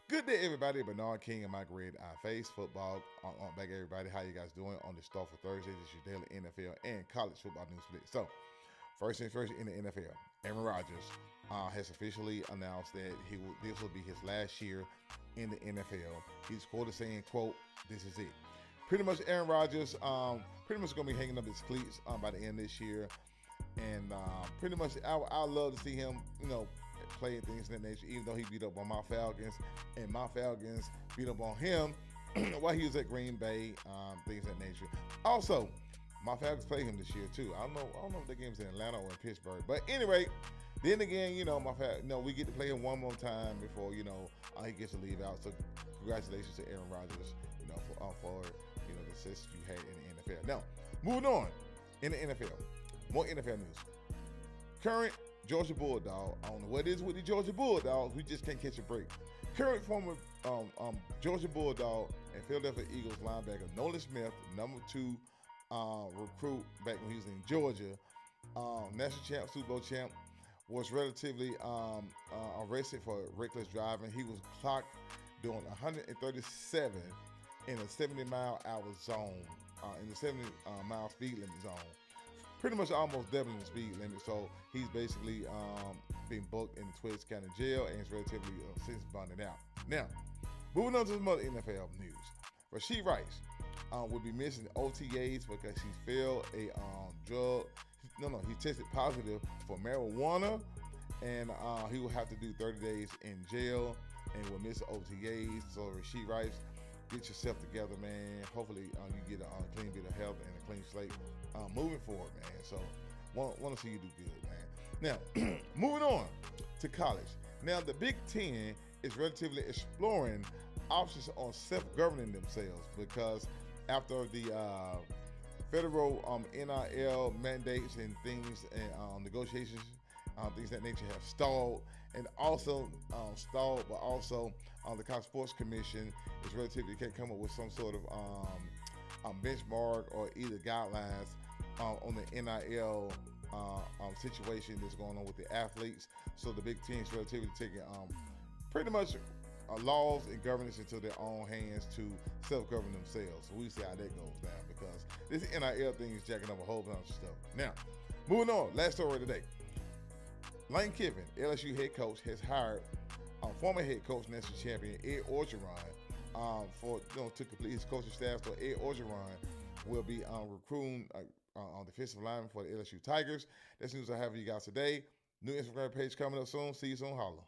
Good day, everybody. Bernard King and Mike Red Eye Face Football. Back, everybody. How you guys doing on the Start for Thursday? This is your daily NFL and college football news split. So, first things first in the NFL, Aaron Rodgers has officially announced that this will be his last year in the NFL. He's quoted saying, "quote This is it." Pretty much, Aaron Rodgers pretty much going to be hanging up his cleats by the end of this year. And pretty much, I love to see him, playing things in that nature. Even though he beat up on my Falcons, and my Falcons beat up on him while he was at Green Bay, things of that nature. Also, my Falcons played him this year too. I don't know if the game's in Atlanta or in Pittsburgh, but anyway. Then again, we get to play him one more time before he gets to leave out. So congratulations to Aaron Rodgers, for the success you had in the NFL. Now, moving on in the NFL. More NFL news. Current Georgia Bulldog. I don't know what it is with the Georgia Bulldogs. We just can't catch a break. Current former Georgia Bulldog and Philadelphia Eagles linebacker Nolan Smith, number 2 recruit back when he was in Georgia, national champ, Super Bowl champ, was relatively arrested for reckless driving. He was clocked doing 137 in a 70-mile-hour zone, in the 70-mile speed limit zone. Pretty much almost doubling the speed limit. So he's basically being booked in the Twitts County Jail and is relatively since bonded out. Now, moving on to some other NFL news. Rasheed Rice will be missing OTAs because he failed a drug. He tested positive for marijuana, and he will have to do 30 days in jail and will miss OTAs. So Rasheed Rice, get yourself together, man. Hopefully you get a clean bit of health and a clean slate moving forward, man. So want to see you do good, man. Now, moving on to college. Now, the Big Ten is relatively exploring options on self-governing themselves because after the federal NIL mandates and things and negotiations, things of that nature have stalled, and also but also the College Sports Commission is relatively can't come up with some sort of benchmark or either guidelines on the NIL situation that's going on with the athletes. So the Big Ten is relatively taking pretty much laws and governance into their own hands to self-govern themselves. So we see how that goes down because this NIL thing is jacking up a whole bunch of stuff. Now, moving on, last story today. Lane Kiffin, LSU head coach, has hired former head coach, national champion Ed Orgeron to complete his coaching staff. So Ed Orgeron will be recruiting on defensive lineman for the LSU Tigers. That's news I have for you guys today. New Instagram page coming up soon. See you soon. Holla.